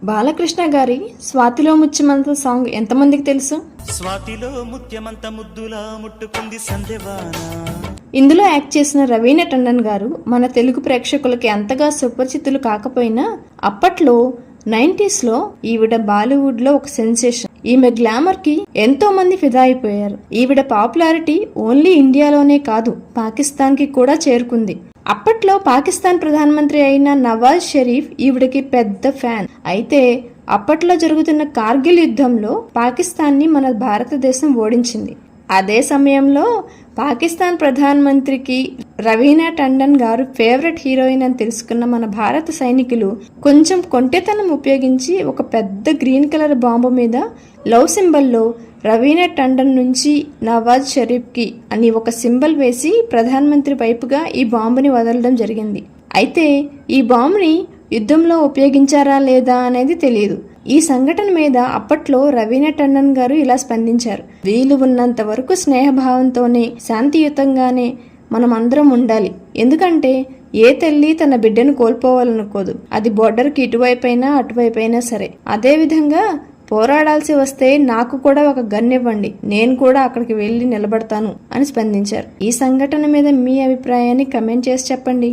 బాలకృష్ణ గారి స్వాతిలో ముత్యమంత సాంగ్ ఎంతమందికి తెలుసు? స్వాతిలో ముత్యమంత ముద్దులా ముట్టుకుంది సంధ్యవాన. ఇందులో యాక్ట్ చేసిన రవీనా టండన్ గారు మన తెలుగు ప్రేక్షకులకి అంతగా సుపరిచితులు కాకపోయినా అప్పట్లో 90s లో ఈవిడ బాలీవుడ్ లో ఒక సెన్సేషన్. ఈమె గ్లామర్ కి ఎంతో మంది ఫిదా అయిపోయారు. ఈవిడ పాపులారిటీ ఓన్లీ ఇండియాలోనే కాదు, పాకిస్తాన్ కి కూడా చేరుకుంది. అప్పట్లో పాకిస్తాన్ ప్రధానమంత్రి అయిన నవాజ్ షరీఫ్ ఈవిడకి పెద్ద ఫ్యాన్. అయితే అప్పట్లో జరుగుతున్న కార్గిల్ యుద్ధంలో పాకిస్తాన్ ని మన భారతదేశం ఓడించింది. అదే సమయంలో పాకిస్తాన్ ప్రధానమంత్రికి రవీనా టండన్ గారు ఫేవరెట్ హీరోయిన్ అని తెలుసుకున్న మన భారత సైనికులు కొంచెం కొంటెతనం ఉపయోగించి ఒక పెద్ద గ్రీన్ కలర్ బాంబు మీద లవ్ సింబల్లో రవీనా టండన్ నుంచి నవాజ్ షరీఫ్ కి అని ఒక సింబల్ వేసి ప్రధానమంత్రి వైపుగా ఈ బాంబుని వదలడం జరిగింది. అయితే ఈ బాంబుని యుద్ధంలో ఉపయోగించారా లేదా అనేది తెలియదు. ఈ సంఘటన మీద అప్పట్లో రవీనా టండన్ గారు ఇలా స్పందించారు: వీలు ఉన్నంత వరకు స్నేహభావంతోనే శాంతియుతంగానే మనం అందరం ఉండాలి. ఎందుకంటే ఏ తల్లి తన బిడ్డను కోల్పోవాలనుకోదు, అది బోర్డర్కి ఇటువైపైనా అటువైపైనా సరే. అదే విధంగా పోరాడాల్సి వస్తే నాకు కూడా ఒక గన్ ఇవ్వండి, నేను కూడా అక్కడికి వెళ్లి నిలబడతాను అని స్పందించారు. ఈ సంఘటన మీద మీ అభిప్రాయాన్ని కమెంట్ చేసి చెప్పండి.